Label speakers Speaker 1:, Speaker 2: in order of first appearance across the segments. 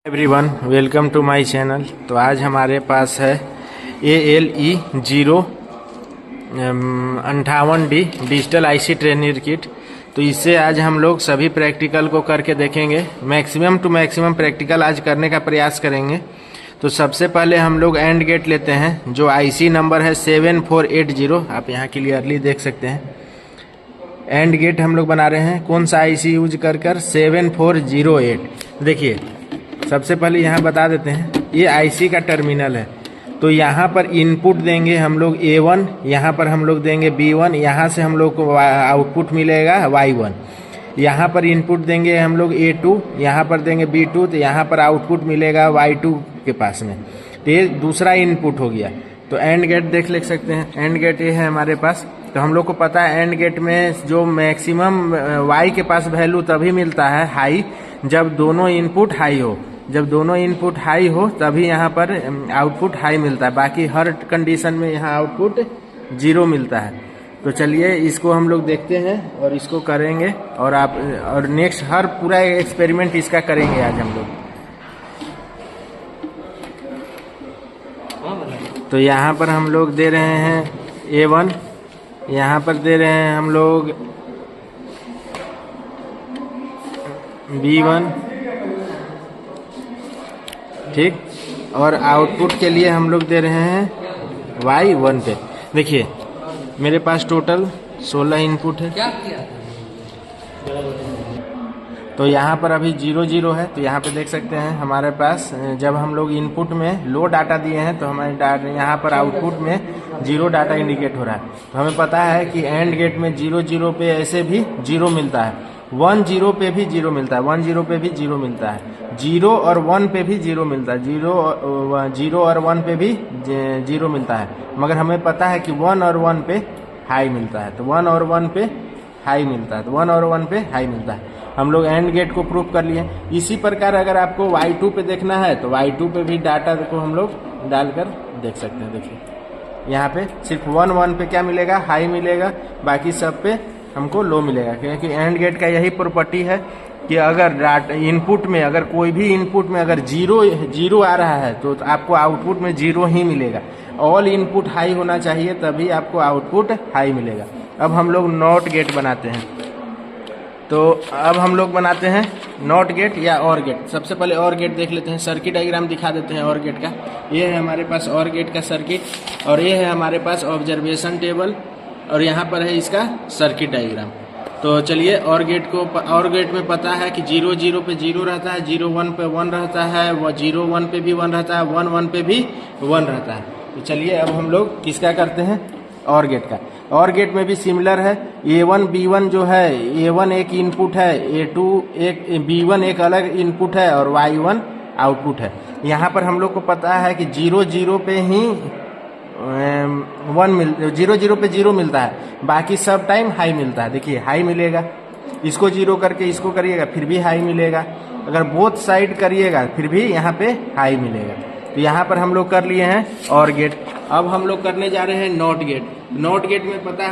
Speaker 1: Everyone, welcome to my channel. तो आज हमारे पास है ALE 058D digital IC training kit. तो इससे आज हम लोग सभी प्रैक्टिकल को करके देखेंगे। मैक्सिमम टू मैक्सिमम प्रैक्टिकल आज करने का प्रयास करेंगे। तो सबसे पहले हम लोग एंड गेट लेते हैं, जो IC नंबर है 7480। आप यहाँ क्लियरली देख सकते हैं। एंड गेट हम लोग बना रहे हैं कौन सा IC यूज कर 7408। देखिए, सबसे पहले यहाँ बता देते हैं, ये IC का टर्मिनल है। तो यहाँ पर इनपुट देंगे हम लोग A1, यहाँ पर हम लोग देंगे B1, यहाँ से हम लोग को आउटपुट मिलेगा Y1। यहाँ पर इनपुट देंगे हम लोग A2, यहाँ पर देंगे B2, तो यहाँ पर आउटपुट मिलेगा Y2 के पास में। तो ये दूसरा इनपुट हो गया। तो एंड गेट देख सकते हैं। एंड गेट ये है हमारे पास। तो हम लोग को पता है एंड गेट में जो मैक्सिमम Y के पास वैल्यू तभी मिलता है हाई, जब दोनों इनपुट हाई हो। जब दोनों इनपुट हाई हो तभी यहाँ पर आउटपुट हाई मिलता है। बाकी हर कंडीशन में यहाँ आउटपुट 0 मिलता है। तो चलिए इसको हम लोग देखते हैं और इसको करेंगे, और नेक्स्ट हर पूरा एक्सपेरिमेंट इसका करेंगे आज हम लोग। तो यहाँ पर हम लोग दे रहे हैं A1, यहाँ पर दे रहे हैं हम लोग B1, ठीक। और आउटपुट के लिए हम लोग दे रहे हैं Y1 पे। देखिए मेरे पास टोटल 16 इनपुट है। तो यहाँ पर अभी 0 0 है। तो यहाँ पे देख सकते हैं हमारे पास जब हम लोग इनपुट में लो डाटा दिए हैं तो हमारे डाटा यहाँ पर आउटपुट में 0 डाटा इंडिकेट हो रहा है। तो हमें पता है कि एंड गेट में 0 0 पे ऐसे भी 0 मिलता है, 1 0 पे भी 0 मिलता है, 1 0 पे भी 0 मिलता है, 0 और 1 पे भी 0 मिलता है, 0 और 1 पे भी 0 मिलता है। मगर हमें पता है कि 1 और 1 पे हाई मिलता है। तो 1 और 1 पे हाई मिलता है, तो 1 और 1 पे हाई मिलता है। हम लोग एंड गेट को प्रूफ कर लिए। इसी प्रकार अगर आपको Y2 पे देखना है तो Y2 पे भी डाटा को हम लोग डालकर देख सकते हैं। देखिए यहाँ पे सिर्फ 1 1 पे क्या मिलेगा, हाई मिलेगा, बाकी सब पे हमको लो मिलेगा। क्योंकि एंड गेट का यही प्रॉपर्टी है कि अगर इनपुट में, अगर कोई भी इनपुट में अगर 0 आ रहा है तो आपको आउटपुट में 0 ही मिलेगा। ऑल इनपुट हाई होना चाहिए तभी आपको आउटपुट हाई मिलेगा। अब हम लोग नॉट गेट बनाते हैं। तो अब हम लोग बनाते हैं नॉट गेट या और गेट। सबसे पहले और गेट देख लेते हैं। सर्किट डायग्राम दिखा देते हैं और गेट का। ये है हमारे पास और गेट का सर्किट, और ये है हमारे पास ऑब्जर्वेशन टेबल, और यहाँ पर है इसका सर्किट डायग्राम। तो चलिए और गेट में पता है कि 0 0 पे 0 रहता है, 0 1 पे 1 रहता है, 0 1 पे भी 1 रहता है, 1 1 पे भी 1 रहता है। तो चलिए अब हम लोग किसका करते हैं, और गेट का। और गेट में भी सिमिलर है। A1 B1 जो है, A1 एक इनपुट है, A2 एक, B1 एक अलग इनपुट है, और Y1 आउटपुट है। यहाँ पर हम लोग को पता है कि 0 0 पे ही 0 0 पे 0 मिलता है, बाकी सब टाइम हाई मिलता है। देखिए हाई मिलेगा, इसको 0 करके इसको करिएगा फिर भी हाई मिलेगा, अगर बोथ साइड करिएगा फिर भी यहाँ पे हाई मिलेगा। तो यहाँ पर हम लोग कर लिए हैं और गेट। अब हम लोग करने जा रहे हैं नॉट गेट। नॉट गेट में पता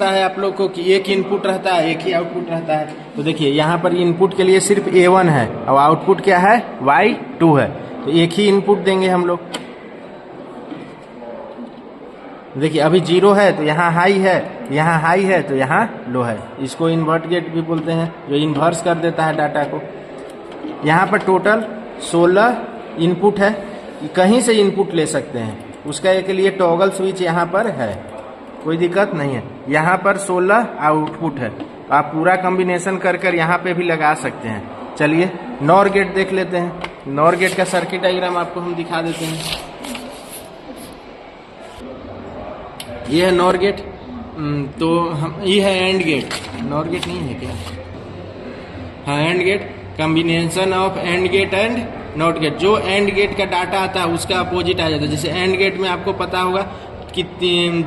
Speaker 1: है आप लोग को कि एक इनपुट रहता है, एक ही आउटपुट रहता है। तो देखिए यहाँ पर इनपुट के लिए सिर्फ A1 है और आउटपुट क्या है, Y2 है। तो एक ही इनपुट देंगे हम लोग। देखिए अभी 0 है तो यहाँ हाई है, यहाँ हाई है तो यहाँ लो है। इसको इन्वर्ट गेट भी बोलते हैं, जो इन्वर्स कर देता है डाटा को। यहाँ पर टोटल 16 इनपुट है, कहीं से इनपुट ले सकते हैं। उसका एक लिए टॉगल स्विच यहाँ पर है, कोई दिक्कत नहीं है। यहाँ पर 16 आउटपुट है, तो आप पूरा कॉम्बिनेशन कर यहाँ पे भी लगा सकते हैं। चलिए नॉर गेट देख लेते हैं। नॉर गेट का सर्किट डायग्राम आपको हम दिखा देते हैं। ये है नॉर गेट। तो हम ये है एंड गेट। नॉर गेट नहीं है क्या? हाँ, and gate, combination of and gate and not gate. जो एंड गेट का डाटा आता है उसका अपोजिट आ जाता है। जैसे एंड गेट में आपको पता होगा कि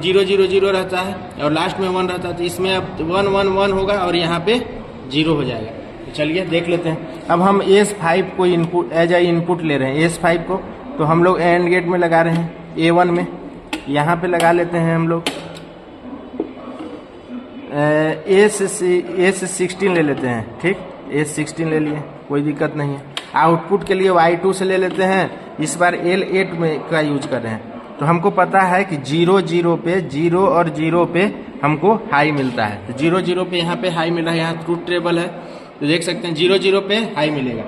Speaker 1: 0 0 0 रहता है और लास्ट में 1 रहता है। तो इसमें अब 1 1 1 होगा और यहाँ पे 0 हो जाएगा। तो चलिए देख लेते हैं। अब हम S5 को इनपुट एज ए इनपुट ले रहे हैं। S5 को तो हम लोग एंड गेट में लगा रहे हैं, A1 में। यहाँ पे लगा लेते हैं हम लोग S16 ले लेते हैं, ठीक। S16 ले लिए। कोई दिक्कत नहीं है। आउटपुट के लिए Y2 से ले लेते हैं, इस बार L8 में का यूज कर रहे हैं। तो हमको पता है कि 0 0 पे 0 और 0 पे हमको हाई मिलता है। तो 0 0 पे यहाँ पे हाई मिल रहा है, यहाँ ट्रूथ टेबल है तो देख सकते हैं 0 0 पे हाई मिलेगा,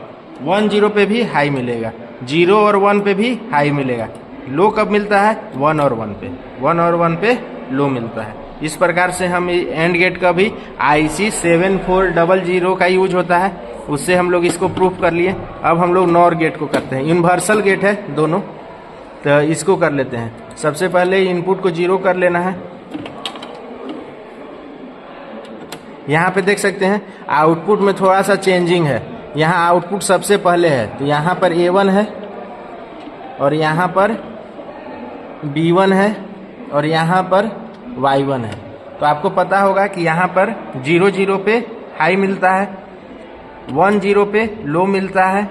Speaker 1: 1 0 पे भी हाई मिलेगा, 0 और 1 पे भी हाई मिलेगा। लो कब मिलता है? 1 और 1 पे, 1 और 1 पे लो मिलता है। इस प्रकार से हम एंड गेट का भी IC 7400 का यूज होता है, उससे हम लोग इसको प्रूफ कर लिए। अब हम लोग नॉर गेट को करते हैं। यूनिवर्सल गेट है दोनों, तो इसको कर लेते हैं। सबसे पहले इनपुट को 0 कर लेना है। यहाँ पे देख सकते हैं आउटपुट में थोड़ा सा चेंजिंग है। यहाँ आउटपुट सबसे पहले है, तो यहाँ पर A1 है और यहाँ पर B1 है और यहाँ पर Y1 है। तो आपको पता होगा कि यहाँ पर 0 0 पे हाई मिलता है, 1 0 पे लो मिलता है,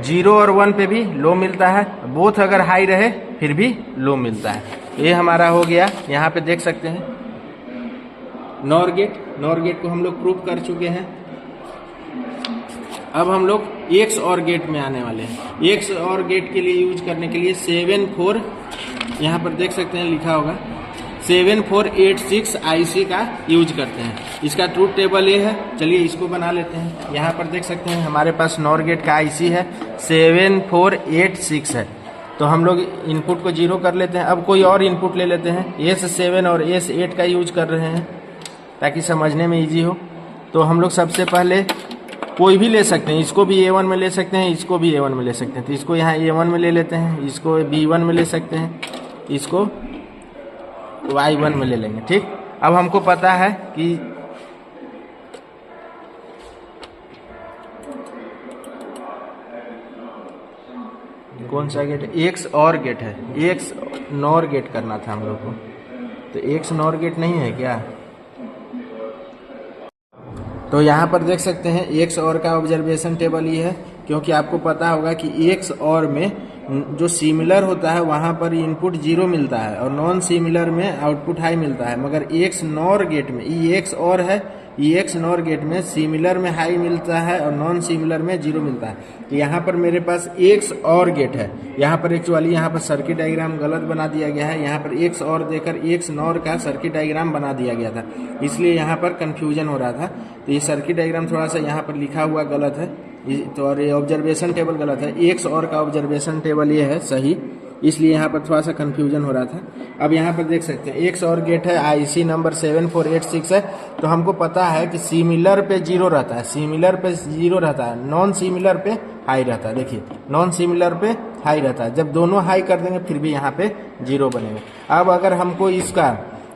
Speaker 1: 0 और 1 पे भी लो मिलता है, बोथ अगर हाई रहे फिर भी लो मिलता है। ये हमारा हो गया। यहाँ पे देख सकते हैं नॉर गेट। नॉर गेट को हम लोग प्रूफ कर चुके हैं। अब हम लोग एक्स और गेट में आने वाले हैं। एक्स और गेट के लिए यूज करने के लिए 74 यहाँ पर देख सकते हैं लिखा होगा 7486 IC का यूज करते हैं। इसका ट्रूथ टेबल ये है। चलिए इसको बना लेते हैं। यहाँ पर देख सकते हैं हमारे पास नॉर गेट का IC है 7486 है। तो हम लोग इनपुट को 0 कर लेते हैं। अब कोई और इनपुट ले लेते हैं। S7 और S8 का यूज कर रहे हैं ताकि समझने में इजी हो। तो हम लोग सबसे पहले कोई भी ले सकते हैं, इसको भी A1 में ले सकते हैं, इसको भी A1 में ले सकते हैं। तो इसको यहाँ A1 में ले लेते हैं, इसको B1 में ले सकते हैं, इसको Y1 में ले लेंगे। ठीक, अब हमको पता है कि कौन सा गेट है, एक्स और गेट है, एक्स नॉर गेट करना था हम लोग को। तो एक्स नॉर गेट नहीं है क्या? तो यहाँ पर देख सकते हैं एक्स और का ऑब्जर्वेशन टेबल ये है, क्योंकि आपको पता होगा कि एक्स और में जो सिमिलर होता है वहाँ पर इनपुट 0 मिलता है और नॉन सिमिलर में आउटपुट हाई मिलता है। मगर एक्स नॉर गेट में ये एक्स और है, ये एक्स नॉर गेट में सिमिलर में हाई मिलता है और नॉन सिमिलर में 0 मिलता है। तो यहाँ पर मेरे पास एक्स और गेट है। यहाँ पर एक्चुअली यहाँ पर सर्किट डायग्राम गलत बना दिया गया है। यहाँ पर एक्स और देकर एक्स नॉर का सर्किट डायग्राम बना दिया गया था, इसलिए यहाँ पर कंफ्यूजन हो रहा था। तो ये सर्किट डायग्राम थोड़ा सा यहाँ पर लिखा हुआ गलत है, तो और ये ऑब्जर्वेशन टेबल गलत है। एक्स और का ऑब्जर्वेशन टेबल ये है सही, इसलिए यहाँ पर थोड़ा सा कंफ्यूजन हो रहा था। अब यहाँ पर देख सकते हैं एक्स और गेट है, IC नंबर 7486 है। तो हमको पता है कि सिमिलर पे 0 रहता है, सिमिलर पे 0 रहता है, नॉन सिमिलर पे हाई रहता है। देखिए नॉन सिमिलर पे हाई रहता है। जब दोनों हाई कर देंगे फिर भी यहाँ पे 0 बनेगा। अब अगर हमको इसका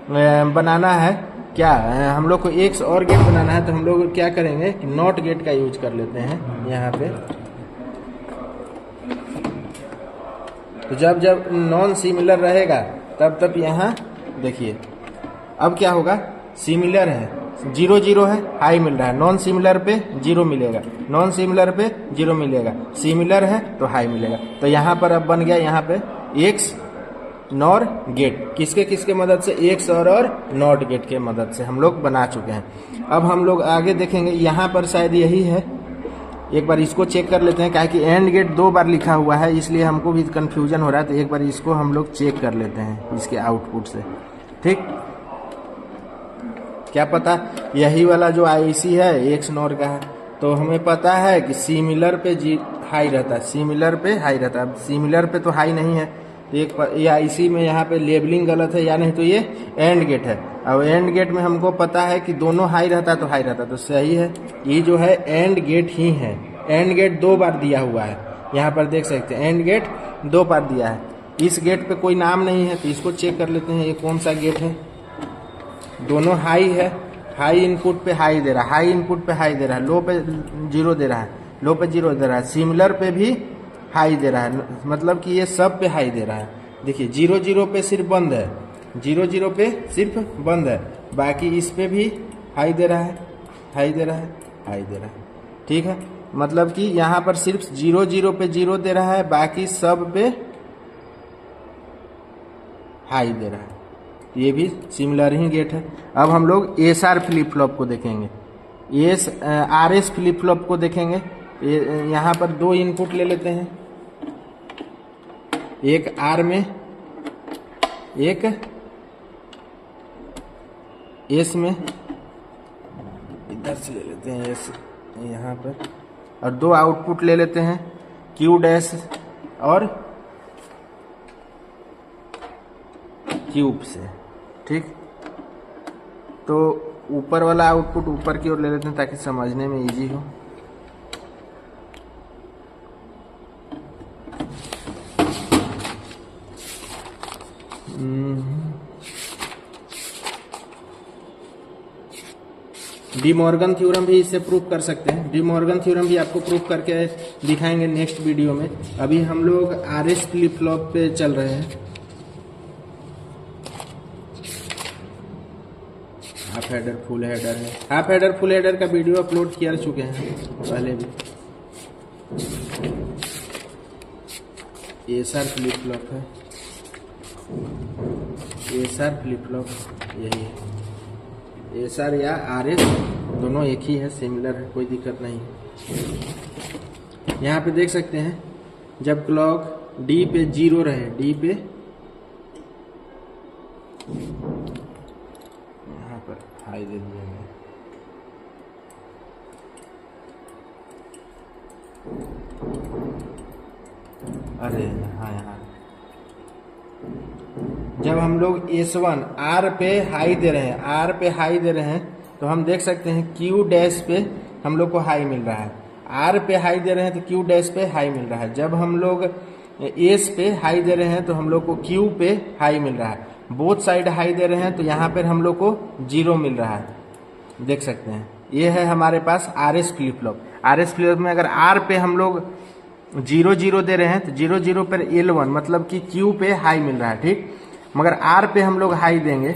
Speaker 1: बनाना है क्या, हम लोग को एक्स और गेट बनाना है, तो हम लोग क्या करेंगे कि नॉट गेट का यूज कर लेते हैं यहाँ पे। तो जब जब नॉन सिमिलर रहेगा तब तब यहाँ देखिए अब क्या होगा, सिमिलर है 0 0 है, हाई मिल रहा है, नॉन सिमिलर पे 0 मिलेगा, नॉन सिमिलर पे 0 मिलेगा, सिमिलर है तो हाई मिलेगा। तो यहाँ पर अब बन गया यहाँ पे एक्स नॉर गेट। किसके किसके मदद से? एक्स और नॉट गेट के मदद से हम लोग बना चुके हैं। अब हम लोग आगे देखेंगे, यहाँ पर शायद यही है, एक बार इसको चेक कर लेते हैं। क्या कि एंड गेट 2 बार लिखा हुआ है, इसलिए हमको भी कंफ्यूजन हो रहा है। तो एक बार इसको हम लोग चेक कर लेते हैं इसके आउटपुट से। ठीक, क्या पता यही वाला जो IC है एक्स नॉर का है। तो हमें पता है कि सिमिलर पे हाई रहता है, सिमिलर पे हाई रहता है। अब सिमिलर पे तो हाई नहीं है, एक ये IC में यहाँ पे लेबलिंग गलत है, या नहीं तो ये एंड गेट है। अब एंड गेट में हमको पता है कि दोनों हाई रहता है तो हाई रहता है, तो सही है। ये जो है एंड गेट ही है। एंड गेट 2 बार दिया हुआ है, यहाँ पर देख सकते हैं एंड गेट 2 बार दिया है। इस गेट पे कोई नाम नहीं है, तो इसको चेक कर लेते हैं ये कौन सा गेट है। दोनों हाई है, हाई इनपुट पे हाई दे रहा है, हाई इनपुट पे हाई दे रहा है, लो पे 0 दे रहा है, लो पे 0 दे रहा है, सिमिलर पे भी हाई दे रहा है, मतलब कि ये सब पे हाई दे रहा है। देखिए 0 0 पे सिर्फ बंद है, 0 0 पे सिर्फ बंद है, बाकी इस पे भी हाई दे रहा है, हाई दे रहा है, हाई दे रहा है। ठीक है, मतलब कि यहाँ पर सिर्फ 0 0 पे 0 दे रहा है, बाकी सब पे हाई दे रहा है। ये भी सिमिलर ही गेट है। अब हम लोग SR फ्लिप फ्लॉप को देखेंगे, RS फ्लिप फ्लॉप को देखेंगे। यहाँ पर 2 इनपुट ले लेते हैं, एक आर में, एक एस में, इधर से ले लेते हैं एस यहाँ पर, और 2 आउटपुट ले लेते हैं क्यू डैश और क्यूब से। ठीक, तो ऊपर वाला आउटपुट ऊपर की ओर ले लेते हैं ताकि समझने में इजी हो। डी मॉर्गन थ्योरम भी इससे प्रूफ कर सकते हैं। डी मॉर्गन थ्योरम भी आपको प्रूफ करके दिखाएंगे नेक्स्ट वीडियो में। अभी हम लोग आरएस फ्लिप फ्लॉप पे चल रहे हैं। हाफ हेडर फुल हेडर है, हाफ हेडर फुल हेडर का वीडियो अपलोड कर चुके हैं पहले भी। एसआर फ्लिप फ्लॉप है, एसआर फ्लिप फ्लॉप यही है। एसआर या आरएस दोनों एक ही है, सिमिलर है, कोई दिक्कत नहीं है। यहाँ पे देख सकते हैं जब क्लॉक डी पे 0 रहे, डी पे यहाँ पर हाई दे दिया है, अरे यहाँ जब हम लोग S1 R पे हाई दे रहे हैं, R पे हाई दे रहे हैं, तो हम देख सकते हैं Q डैश पे हम लोग को हाई मिल रहा है। R पे हाई दे रहे हैं तो Q डैश पे हाई मिल रहा है। जब हम लोग S पे हाई दे रहे हैं तो हम लोग को Q पे हाई मिल रहा है। बोथ साइड हाई दे रहे हैं तो यहाँ पर हम लोग को 0 मिल रहा है, देख सकते हैं। ये है हमारे पास RS flip flop. RS flip flop में अगर R पे हम लोग 0-0 दे रहे हैं तो 0-0 पर L1 मतलब कि Q पे हाई मिल रहा है। ठीक, मगर R पे हम लोग हाई देंगे,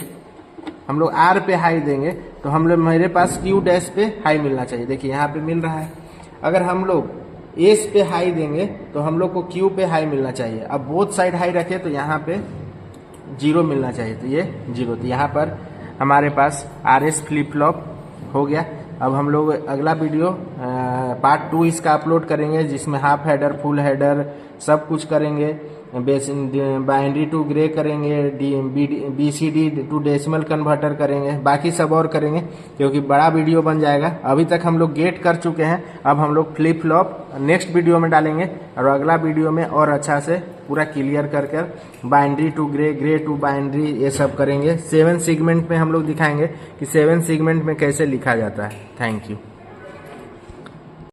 Speaker 1: हम लोग R पे हाई देंगे तो हम लोग मेरे पास Q डैश पे हाई मिलना चाहिए। देखिए यहाँ पे मिल रहा है। अगर हम लोग S पे हाई देंगे तो हम लोग को Q पे हाई मिलना चाहिए। अब बोथ साइड हाई रखे तो यहाँ पे 0 मिलना चाहिए, तो ये 0। तो यहाँ पर हमारे पास RS फ्लिप फ्लॉप हो गया। अब हम लोग अगला वीडियो पार्ट 2 इसका अपलोड करेंगे, जिसमें हाफ हेडर फुल हेडर सब कुछ करेंगे। बाइनरी टू ग्रे करेंगे, BCD टू डेसिमल कन्वर्टर करेंगे, बाकी सब और करेंगे क्योंकि बड़ा वीडियो बन जाएगा। अभी तक हम लोग गेट कर चुके हैं, अब हम लोग फ्लिप फ्लॉप नेक्स्ट वीडियो में डालेंगे और अगला वीडियो में और अच्छा से पूरा क्लियर कर binary to Gray, Gray to binary ये सब करेंगे। 7 सेगमेंट में हम लोग दिखाएंगे कि 7 सेगमेंट में कैसे लिखा जाता है। Thank you.